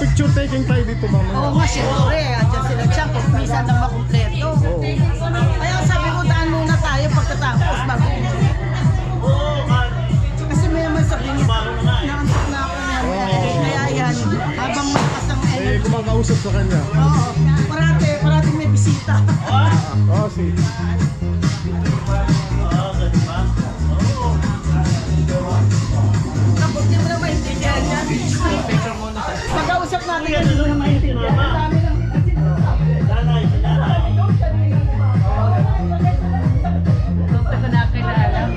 Picture taking tayo dito mamaya. Oo nga, siyempre. Andiyan sila dyan kung minsan lang makumpleto. Kaya sabi ko, daan muna tayo pagkatapos bago. Kasi may naman sabihin niya, naantok na ako na. Kaya yan, habang malakas ang Eh, kumakausap sa kanya. Oo, parating may bisita. Oo, sige. Tapos di mo na maintindihan yan. Pag-ausap natin yan, di mo na maintindihan. Ang dami lang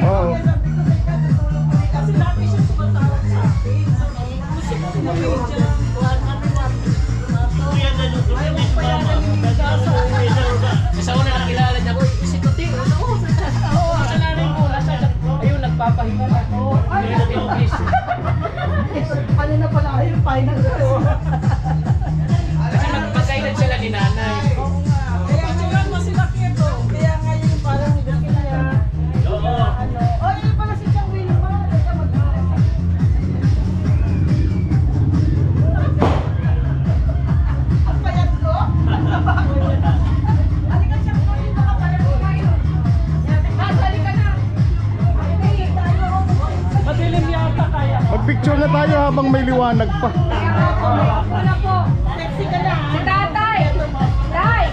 Oo. kasi lagi siya sumatawag sa akin. Gusto ko kumapit siya. Ayaw pa yan nanginigasa. Sa una nakilala niya ko, si Tuti, kasalanan mo, ayun, nagpapahinga na. Hindi na tinugis. Ano na pala yung final ko? Kasi magpagkailan sila ni nanay. Oo nga. Kaya tsaka masilaki ito. Kaya ngayon parang laki na yan. Ano? Oh, yun pala si Chang Wilma. Nagka mag-aasal. Ang payat ko? Halika Chang Wilma ka pala ko kayo. Halika na. Madilim yata kaya. Mag-picture na tayo habang may liwanag pa. Wala po. Sexy ka na. Si tatay. Tay.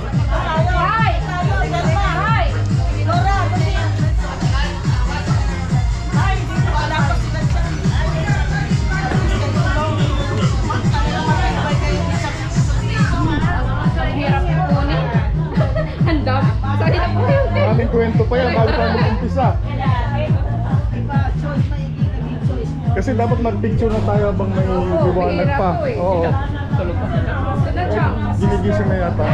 Tay. Tay. Laura, dali. Ay, dito wala pa sila Chang. Ang hirap kunin. Ang dami. Sa hirap po yun. Maraming kwento pa yan bago tayo mag-umpisa. Iba, choice, maiging naging choice mo. Kasi dapat mag-picture na tayo habang may liwanag pa. Oo. Tulog pa. Sila Chang. Ginigising na yata.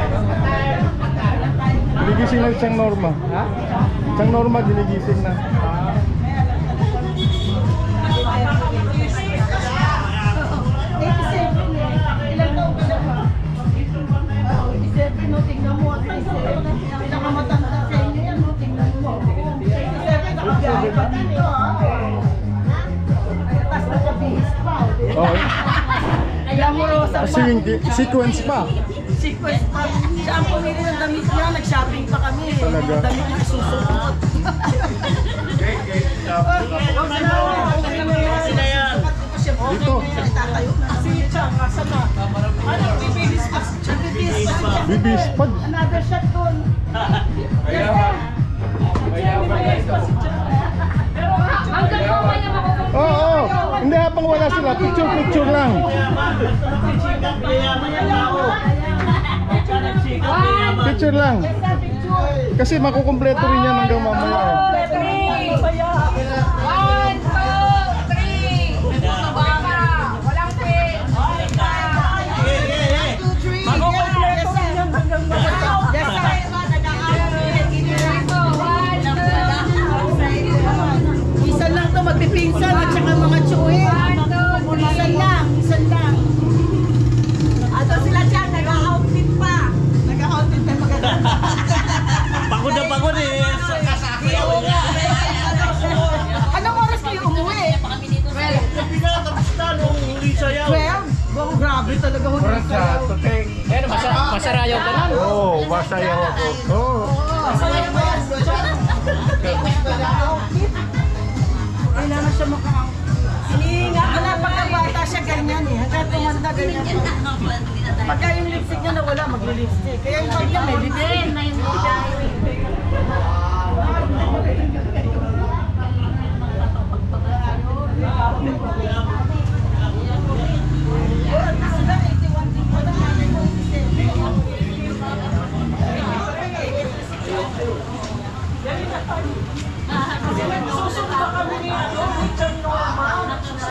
Ginigising na siyang Norma. Ha? Siyang Norma, ginigising na. 87 eh. Ilang taon ka na ba? 87, no? Tingnan mo at 87. Pinakamatanda sa inyo yan, no? Tingnan mo. 87, nakabiyahe pa dito, ha? Tapos nakabihis pa, o, di ba? Oo. Glamorosa pa. Sequence pa. Sequence pa. Siya ang pumili ng damit niya, nag-shopping pa kami. Talaga? Yung damit niya susuot. Sila yan. Dito. Tatayo na. Si Chang, asa na? Ano, bibihis pa. Bibihis pa. Bibis pa. Another shot doon. Hanggang mamaya makukuha. Oo. Hindi, habang wala sila. Picture lang. Picture lang. Kasi makukumpleto rin yan hanggang mamaya. 1, 2, 3. Baka. Walang pin. Makukompleto rin yan hanggang maganda. Yes, sir. Isan lang to, magpipinsan at saka mga tsuhin. Isan lang, isan lang. Ato sila dyan, nag-outfit pa. Nag-outfit pa maganda. Pagod na pagod eh. Anong oras kayo umuwi? Well, wow, grabe talaga huli sayaw. Ano, masarayaw ka lang. Oo, masayaw ako. Oo. Sayaw ba yan? Nag-outfit. Kailangan siya maka-outfit. Hinihinga ka na pagkabata siya ganyan eh. Hanggang tumanda ganyan po. Pagka yung lipstick niya nawala, magli-lipstick. Kaya yung pag niya may lipstick.